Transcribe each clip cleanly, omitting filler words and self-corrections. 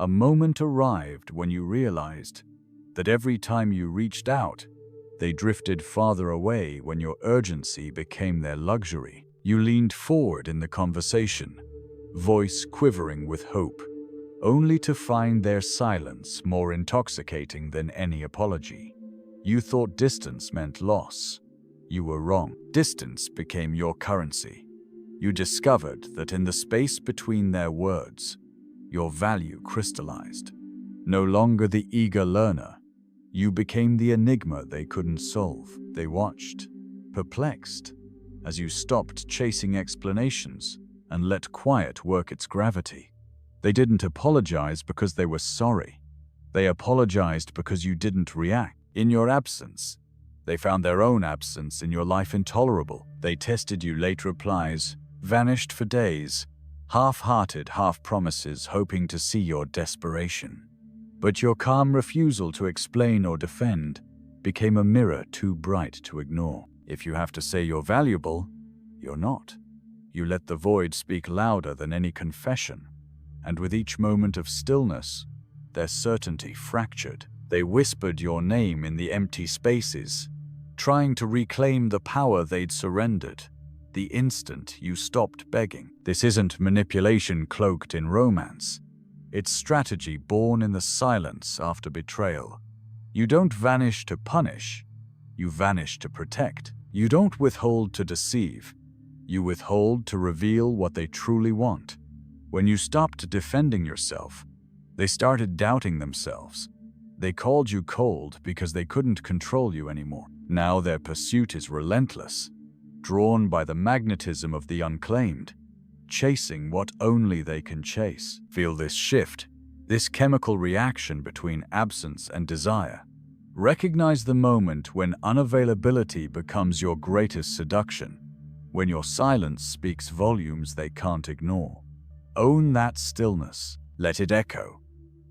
A moment arrived when you realized that every time you reached out, they drifted farther away when your urgency became their luxury. You leaned forward in the conversation, voice quivering with hope, only to find their silence more intoxicating than any apology. You thought distance meant loss. You were wrong. Distance became your currency. You discovered that in the space between their words, your value crystallized. No longer the eager learner, you became the enigma they couldn't solve. They watched, perplexed, as you stopped chasing explanations and let quiet work its gravity. They didn't apologize because they were sorry. They apologized because you didn't react. In your absence, they found their own absence in your life intolerable. They tested you, late replies, vanished for days, half-hearted half-promises hoping to see your desperation. But your calm refusal to explain or defend became a mirror too bright to ignore. If you have to say you're valuable, you're not. You let the void speak louder than any confession, and with each moment of stillness, their certainty fractured. They whispered your name in the empty spaces, trying to reclaim the power they'd surrendered the instant you stopped begging. This isn't manipulation cloaked in romance. It's strategy born in the silence after betrayal. You don't vanish to punish, you vanish to protect. You don't withhold to deceive, you withhold to reveal what they truly want. When you stopped defending yourself, they started doubting themselves. They called you cold because they couldn't control you anymore. Now their pursuit is relentless, drawn by the magnetism of the unclaimed, chasing what only they can chase. Feel this shift, this chemical reaction between absence and desire. Recognize the moment when unavailability becomes your greatest seduction, when your silence speaks volumes they can't ignore. Own that stillness. Let it echo.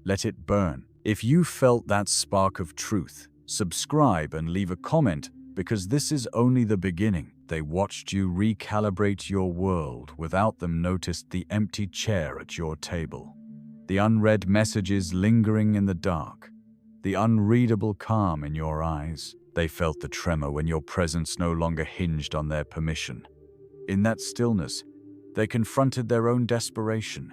Let it burn. If you felt that spark of truth, subscribe and leave a comment, because this is only the beginning. They watched you recalibrate your world without them noticed the empty chair at your table, the unread messages lingering in the dark, the unreadable calm in your eyes. They felt the tremor when your presence no longer hinged on their permission. In that stillness, they confronted their own desperation.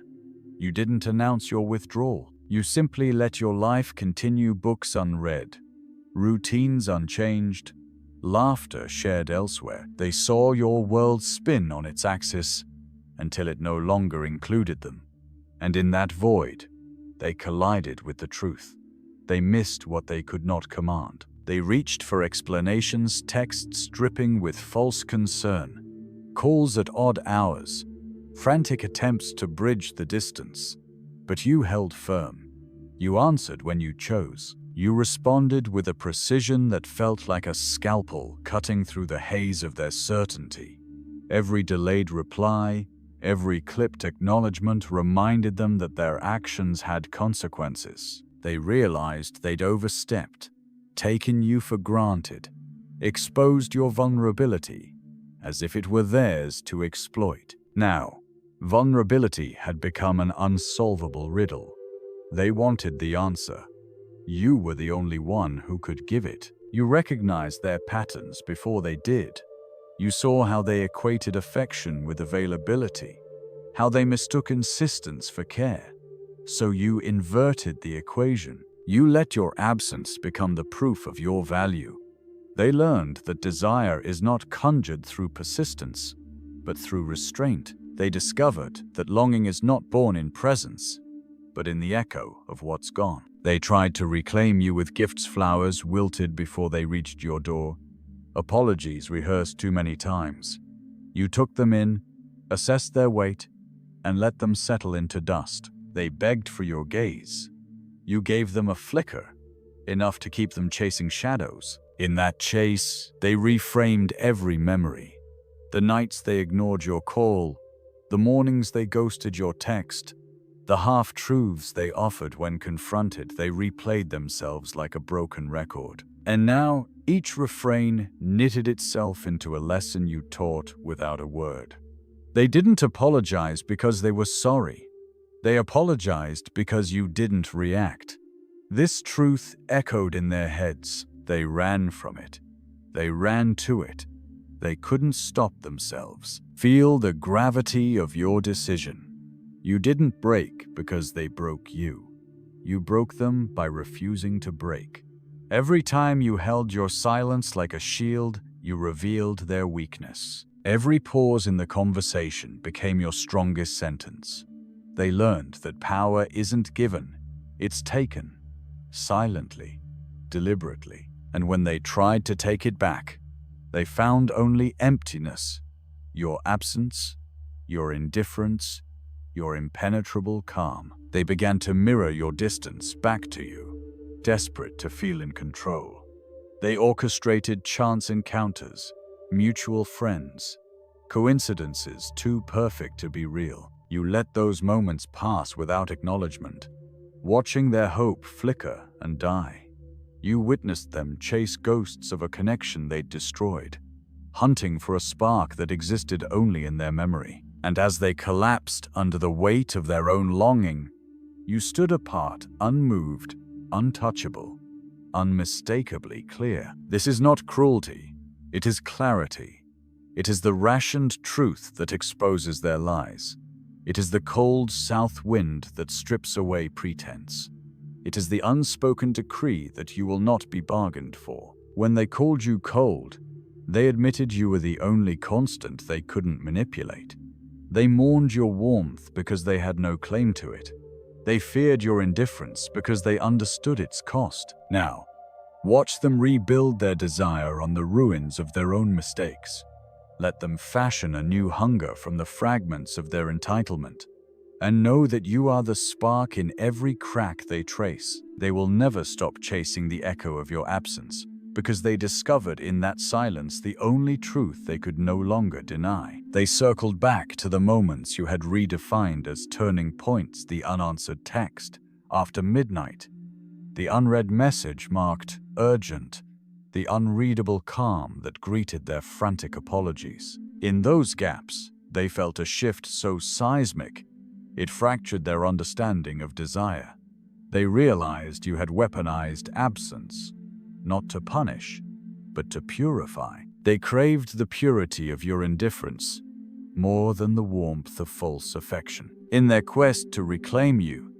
You didn't announce your withdrawal. You simply let your life continue, books unread, routines unchanged, laughter shared elsewhere. They saw your world spin on its axis until it no longer included them. And in that void, they collided with the truth. They missed what they could not command. They reached for explanations, texts dripping with false concern, calls at odd hours, frantic attempts to bridge the distance. But you held firm. You answered when you chose. You responded with a precision that felt like a scalpel cutting through the haze of their certainty. Every delayed reply, every clipped acknowledgement reminded them that their actions had consequences. They realized they'd overstepped, taken you for granted, exposed your vulnerability as if it were theirs to exploit. Now, vulnerability had become an unsolvable riddle. They wanted the answer. You were the only one who could give it. You recognized their patterns before they did. You saw how they equated affection with availability, how they mistook insistence for care. So you inverted the equation. You let your absence become the proof of your value. They learned that desire is not conjured through persistence, but through restraint. They discovered that longing is not born in presence, but in the echo of what's gone. They tried to reclaim you with gifts, flowers wilted before they reached your door, apologies rehearsed too many times. You took them in, assessed their weight, and let them settle into dust. They begged for your gaze. You gave them a flicker, enough to keep them chasing shadows. In that chase, they reframed every memory. The nights they ignored your call, the mornings they ghosted your text, the half-truths they offered when confronted, they replayed themselves like a broken record. And now, each refrain knitted itself into a lesson you taught without a word. They didn't apologize because they were sorry. They apologized because you didn't react. This truth echoed in their heads. They ran from it. They ran to it. They couldn't stop themselves. Feel the gravity of your decision. You didn't break because they broke you. You broke them by refusing to break. Every time you held your silence like a shield, you revealed their weakness. Every pause in the conversation became your strongest sentence. They learned that power isn't given, it's taken. Silently, deliberately. And when they tried to take it back, they found only emptiness. Your absence, your indifference, your impenetrable calm. They began to mirror your distance back to you, desperate to feel in control. They orchestrated chance encounters, mutual friends, coincidences too perfect to be real. You let those moments pass without acknowledgement, watching their hope flicker and die. You witnessed them chase ghosts of a connection they'd destroyed, hunting for a spark that existed only in their memory. And as they collapsed under the weight of their own longing, you stood apart, unmoved, untouchable, unmistakably clear. This is not cruelty, it is clarity. It is the rationed truth that exposes their lies. It is the cold south wind that strips away pretense. It is the unspoken decree that you will not be bargained for. When they called you cold, they admitted you were the only constant they couldn't manipulate. They mourned your warmth because they had no claim to it. They feared your indifference because they understood its cost. Now, watch them rebuild their desire on the ruins of their own mistakes. Let them fashion a new hunger from the fragments of their entitlement. And know that you are the spark in every crack they trace. They will never stop chasing the echo of your absence, because they discovered in that silence the only truth they could no longer deny. They circled back to the moments you had redefined as turning points: the unanswered text after midnight, the unread message marked urgent, the unreadable calm that greeted their frantic apologies. In those gaps, they felt a shift so seismic, it fractured their understanding of desire. They realized you had weaponized absence, not to punish, but to purify. They craved the purity of your indifference more than the warmth of false affection. In their quest to reclaim you,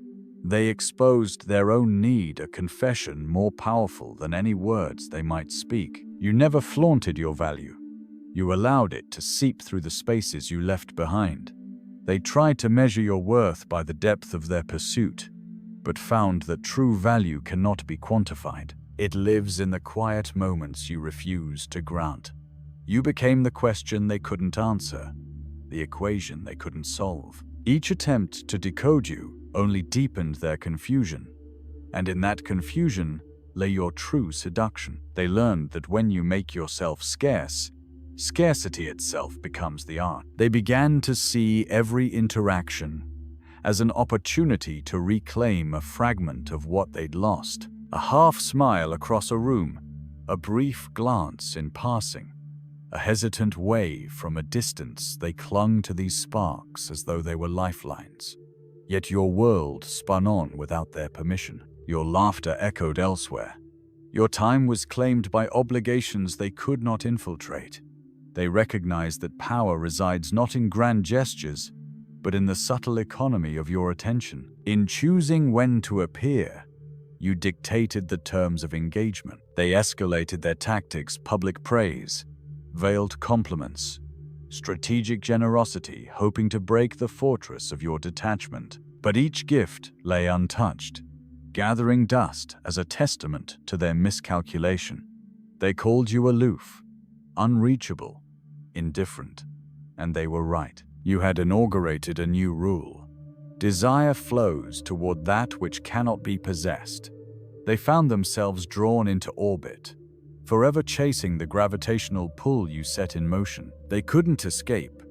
they exposed their own need, a confession more powerful than any words they might speak. You never flaunted your value. You allowed it to seep through the spaces you left behind. They tried to measure your worth by the depth of their pursuit, but found that true value cannot be quantified. It lives in the quiet moments you refuse to grant. You became the question they couldn't answer, the equation they couldn't solve. Each attempt to decode you only deepened their confusion, and in that confusion lay your true seduction. They learned that when you make yourself scarce, scarcity itself becomes the art. They began to see every interaction as an opportunity to reclaim a fragment of what they'd lost. A half smile across a room, a brief glance in passing, a hesitant wave from a distance. They clung to these sparks as though they were lifelines. Yet your world spun on without their permission. Your laughter echoed elsewhere. Your time was claimed by obligations they could not infiltrate. They recognized that power resides not in grand gestures, but in the subtle economy of your attention. In choosing when to appear, you dictated the terms of engagement. They escalated their tactics: public praise, veiled compliments, strategic generosity, hoping to break the fortress of your detachment. But each gift lay untouched, gathering dust as a testament to their miscalculation. They called you aloof, unreachable, indifferent, and they were right. You had inaugurated a new rule. Desire flows toward that which cannot be possessed. They found themselves drawn into orbit, forever chasing the gravitational pull you set in motion. They couldn't escape,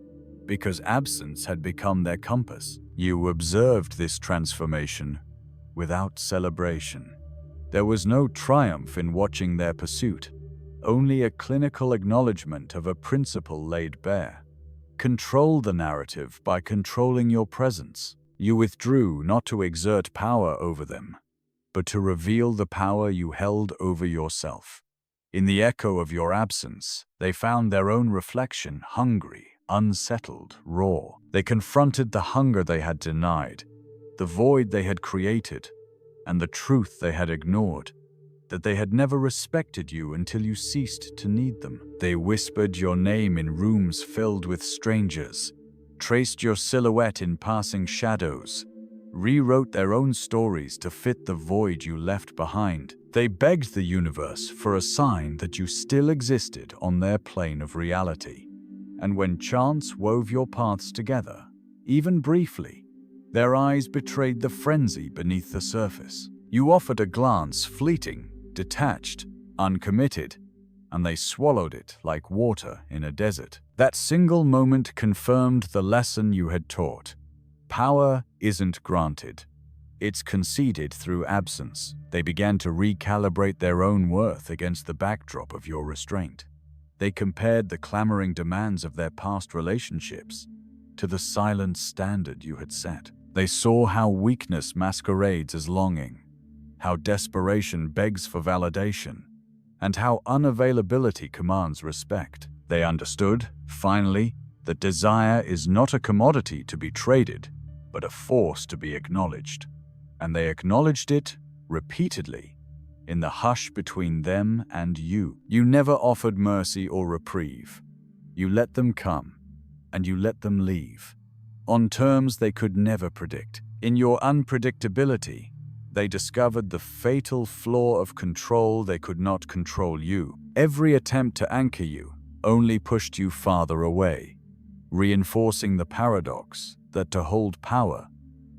because absence had become their compass. You observed this transformation without celebration. There was no triumph in watching their pursuit, only a clinical acknowledgement of a principle laid bare. Control the narrative by controlling your presence. You withdrew not to exert power over them, but to reveal the power you held over yourself. In the echo of your absence, they found their own reflection, hungry, unsettled, raw. They confronted the hunger they had denied, the void they had created, and the truth they had ignored, that they had never respected you until you ceased to need them. They whispered your name in rooms filled with strangers, traced your silhouette in passing shadows, rewrote their own stories to fit the void you left behind. They begged the universe for a sign that you still existed on their plane of reality. And when chance wove your paths together, even briefly, their eyes betrayed the frenzy beneath the surface. You offered a glance, fleeting, detached, uncommitted, and they swallowed it like water in a desert. That single moment confirmed the lesson you had taught. Power isn't granted. It's conceded through absence. They began to recalibrate their own worth against the backdrop of your restraint. They compared the clamoring demands of their past relationships to the silent standard you had set. They saw how weakness masquerades as longing, how desperation begs for validation, and how unavailability commands respect. They understood, finally, that desire is not a commodity to be traded, but a force to be acknowledged. And they acknowledged it repeatedly, in the hush between them and you. You never offered mercy or reprieve. You let them come, and you let them leave, on terms they could never predict. In your unpredictability, they discovered the fatal flaw of control. They could not control you. Every attempt to anchor you only pushed you farther away, reinforcing the paradox that to hold power,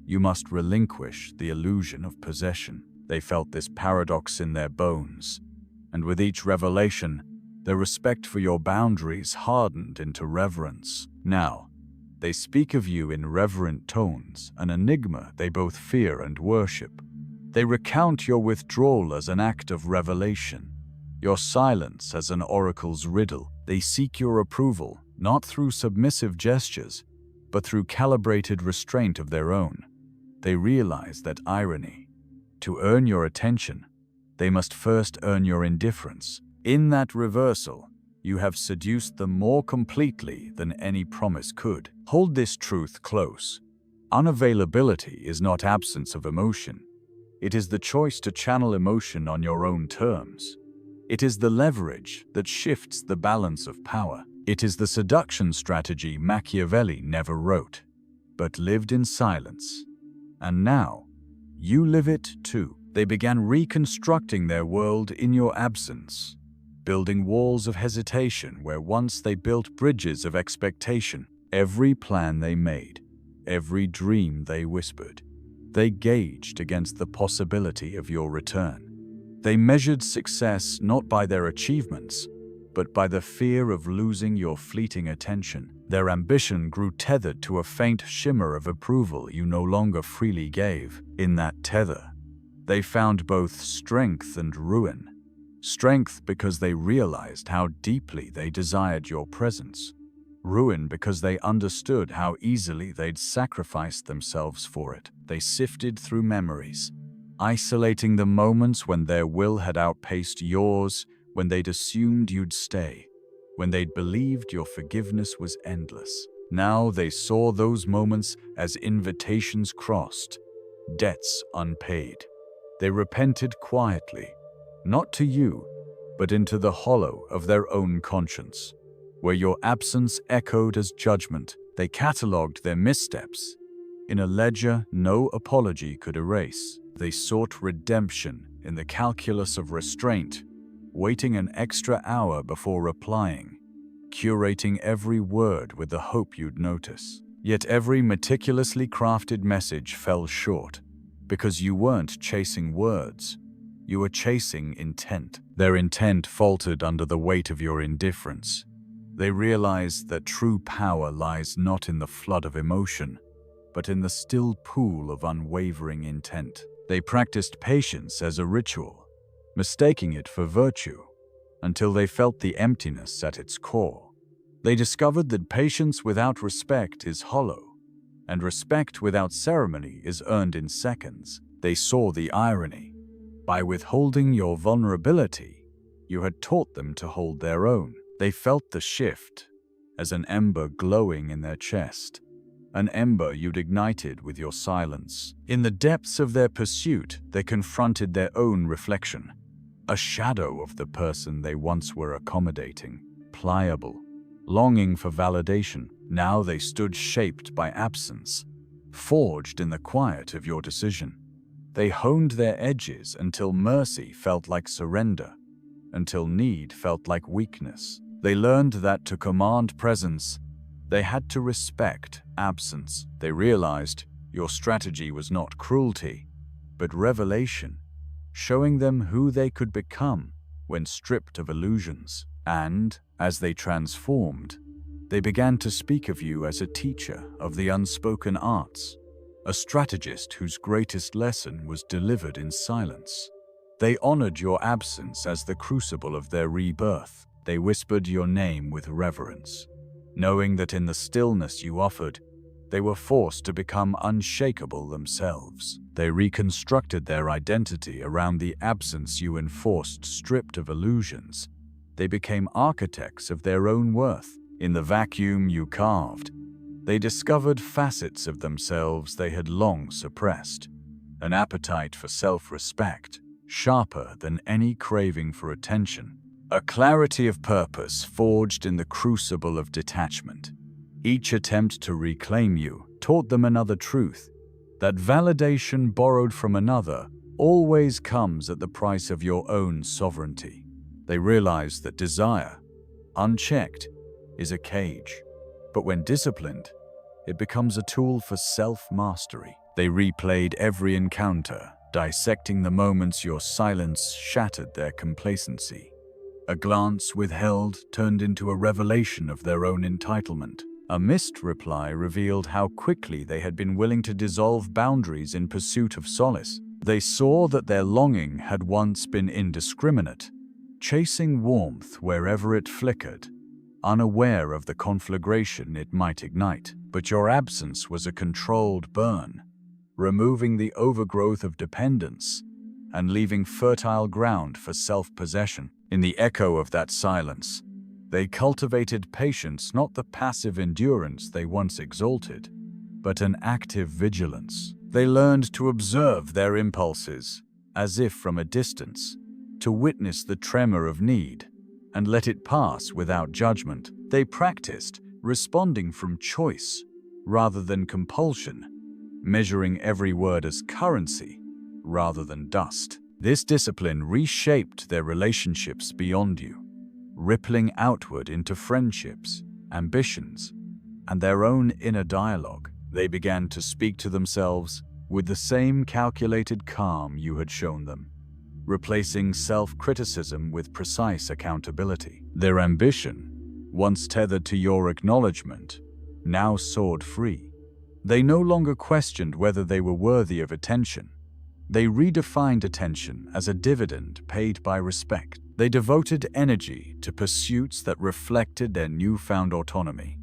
you must relinquish the illusion of possession. They felt this paradox in their bones, and with each revelation, their respect for your boundaries hardened into reverence. Now, they speak of you in reverent tones, an enigma they both fear and worship. They recount your withdrawal as an act of revelation, your silence as an oracle's riddle. They seek your approval, not through submissive gestures, but through calibrated restraint of their own. They realize that irony. To earn your attention, they must first earn your indifference. In that reversal, you have seduced them more completely than any promise could. Hold this truth close. Unavailability is not absence of emotion. It is the choice to channel emotion on your own terms. It is the leverage that shifts the balance of power. It is the seduction strategy Machiavelli never wrote, but lived in silence. And now, you live it too. They began reconstructing their world in your absence, building walls of hesitation where once they built bridges of expectation. Every plan they made, every dream they whispered, they gauged against the possibility of your return. They measured success not by their achievements, but by the fear of losing your fleeting attention. Their ambition grew tethered to a faint shimmer of approval you no longer freely gave. In that tether, they found both strength and ruin. Strength because they realized how deeply they desired your presence. Ruin because they understood how easily they'd sacrificed themselves for it. They sifted through memories, isolating the moments when their will had outpaced yours, when they'd assumed you'd stay, when they'd believed your forgiveness was endless. Now they saw those moments as invitations crossed, debts unpaid. They repented quietly, not to you, but into the hollow of their own conscience, where your absence echoed as judgment. They catalogued their missteps in a ledger no apology could erase. They sought redemption in the calculus of restraint, waiting an extra hour before replying, curating every word with the hope you'd notice. Yet every meticulously crafted message fell short, because you weren't chasing words, you were chasing intent. Their intent faltered under the weight of your indifference. They realized that true power lies not in the flood of emotion, but in the still pool of unwavering intent. They practiced patience as a ritual, mistaking it for virtue, until they felt the emptiness at its core. They discovered that patience without respect is hollow, and respect without ceremony is earned in seconds. They saw the irony. By withholding your vulnerability, you had taught them to hold their own. They felt the shift as an ember glowing in their chest, an ember you'd ignited with your silence. In the depths of their pursuit, they confronted their own reflection, a shadow of the person they once were accommodating, pliable, longing for validation. Now they stood shaped by absence, forged in the quiet of your decision. They honed their edges until mercy felt like surrender, until need felt like weakness. They learned that to command presence, they had to respect absence. They realized your strategy was not cruelty, but revelation, showing them who they could become when stripped of illusions. And, as they transformed, they began to speak of you as a teacher of the unspoken arts, a strategist whose greatest lesson was delivered in silence. They honored your absence as the crucible of their rebirth. They whispered your name with reverence, knowing that in the stillness you offered, they were forced to become unshakable themselves. They reconstructed their identity around the absence you enforced. Stripped of illusions, they became architects of their own worth. In the vacuum you carved, they discovered facets of themselves they had long suppressed, an appetite for self-respect, sharper than any craving for attention, a clarity of purpose forged in the crucible of detachment. Each attempt to reclaim you taught them another truth, that validation borrowed from another always comes at the price of your own sovereignty. They realized that desire, unchecked, is a cage, but when disciplined, it becomes a tool for self-mastery. They replayed every encounter, dissecting the moments your silence shattered their complacency. A glance withheld turned into a revelation of their own entitlement. A missed reply revealed how quickly they had been willing to dissolve boundaries in pursuit of solace. They saw that their longing had once been indiscriminate, chasing warmth wherever it flickered, unaware of the conflagration it might ignite. But your absence was a controlled burn, removing the overgrowth of dependence and leaving fertile ground for self-possession. In the echo of that silence, they cultivated patience, not the passive endurance they once exalted, but an active vigilance. They learned to observe their impulses, as if from a distance, to witness the tremor of need, and let it pass without judgment. They practiced responding from choice rather than compulsion, measuring every word as currency rather than dust. This discipline reshaped their relationships beyond you, rippling outward into friendships, ambitions, and their own inner dialogue. They began to speak to themselves with the same calculated calm you had shown them, replacing self-criticism with precise accountability. Their ambition, once tethered to your acknowledgement, now soared free. They no longer questioned whether they were worthy of attention. They redefined attention as a dividend paid by respect. They devoted energy to pursuits that reflected their newfound autonomy.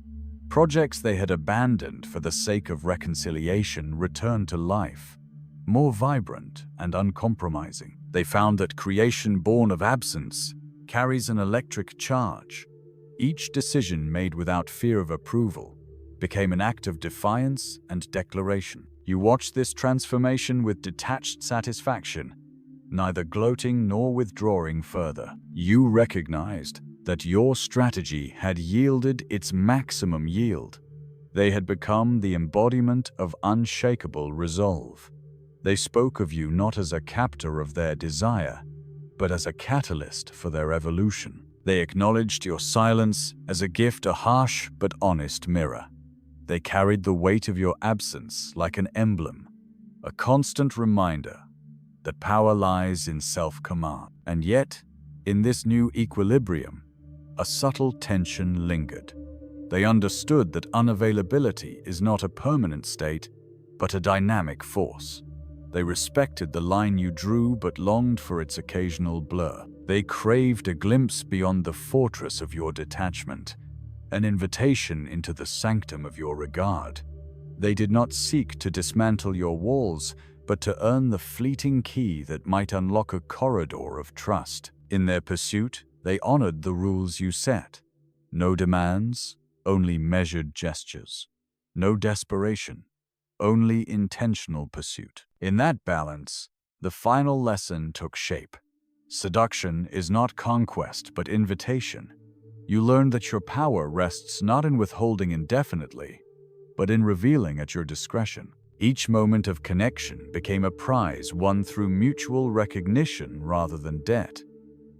Projects they had abandoned for the sake of reconciliation returned to life, more vibrant and uncompromising. They found that creation born of absence carries an electric charge. Each decision made without fear of approval became an act of defiance and declaration. You watched this transformation with detached satisfaction, neither gloating nor withdrawing further. You recognized that your strategy had yielded its maximum yield. They had become the embodiment of unshakable resolve. They spoke of you not as a captor of their desire, but as a catalyst for their evolution. They acknowledged your silence as a gift, a harsh but honest mirror. They carried the weight of your absence like an emblem, a constant reminder that power lies in self-command. And yet, in this new equilibrium, a subtle tension lingered. They understood that unavailability is not a permanent state, but a dynamic force. They respected the line you drew but longed for its occasional blur. They craved a glimpse beyond the fortress of your detachment, an invitation into the sanctum of your regard. They did not seek to dismantle your walls, but to earn the fleeting key that might unlock a corridor of trust. In their pursuit, they honored the rules you set. No demands, only measured gestures. No desperation, only intentional pursuit. In that balance, the final lesson took shape. Seduction is not conquest, but invitation. You learn that your power rests not in withholding indefinitely, but in revealing at your discretion. Each moment of connection became a prize won through mutual recognition rather than debt.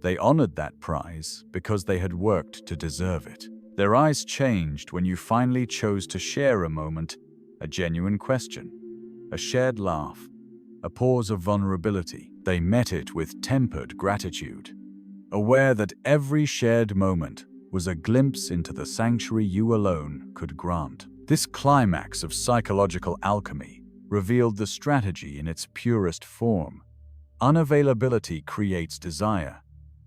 They honored that prize because they had worked to deserve it. Their eyes changed when you finally chose to share a moment, a genuine question, a shared laugh, a pause of vulnerability. They met it with tempered gratitude, aware that every shared moment was a glimpse into the sanctuary you alone could grant. This climax of psychological alchemy revealed the strategy in its purest form. Unavailability creates desire,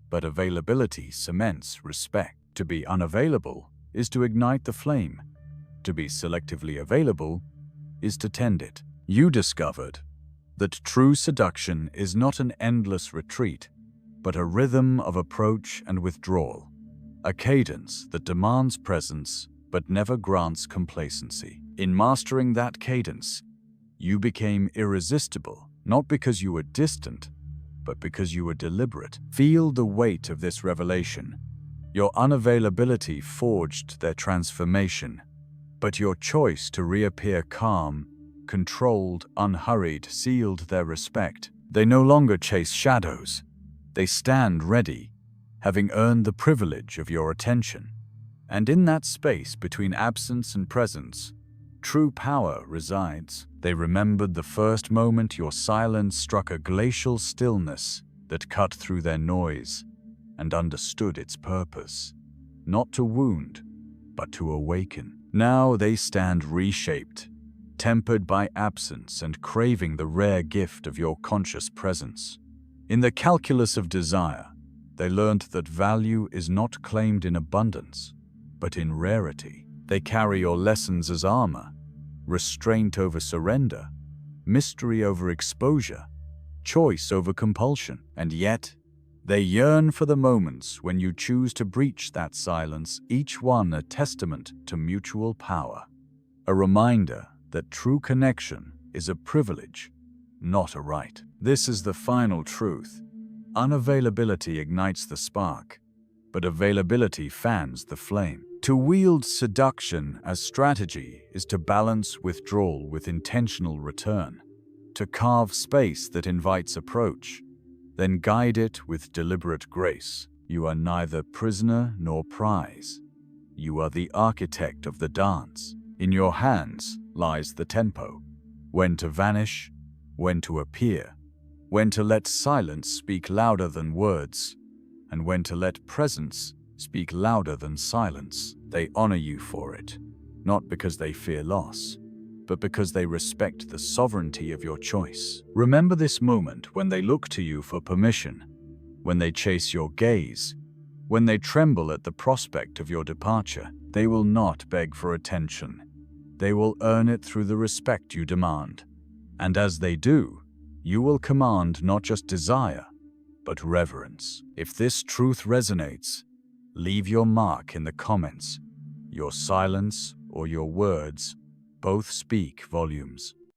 but availability cements respect. To be unavailable is to ignite the flame. To be selectively available is to tend it. You discovered that true seduction is not an endless retreat, but a rhythm of approach and withdrawal, a cadence that demands presence but never grants complacency. In mastering that cadence, you became irresistible, not because you were distant, but because you were deliberate. Feel the weight of this revelation. Your unavailability forged their transformation, but your choice to reappear calm, controlled, unhurried, sealed their respect. They no longer chase shadows. They stand ready, having earned the privilege of your attention. And in that space between absence and presence, true power resides. They remembered the first moment your silence struck a glacial stillness that cut through their noise, and understood its purpose, not to wound, but to awaken. Now they stand reshaped, tempered by absence and craving the rare gift of your conscious presence. In the calculus of desire, they learned that value is not claimed in abundance, but in rarity. They carry your lessons as armor, restraint over surrender, mystery over exposure, choice over compulsion. And yet, they yearn for the moments when you choose to breach that silence, each one a testament to mutual power. A reminder that true connection is a privilege, not a right. This is the final truth. Unavailability ignites the spark, but availability fans the flame. To wield seduction as strategy is to balance withdrawal with intentional return, to carve space that invites approach, then guide it with deliberate grace. You are neither prisoner nor prize. You are the architect of the dance. In your hands lies the tempo, when to vanish, when to appear, when to let silence speak louder than words, and when to let presence speak louder than silence. They honor you for it, not because they fear loss, but because they respect the sovereignty of your choice. Remember this moment when they look to you for permission, when they chase your gaze, when they tremble at the prospect of your departure. They will not beg for attention. They will earn it through the respect you demand. And as they do, you will command not just desire, but reverence. If this truth resonates, leave your mark in the comments. Your silence or your words both speak volumes.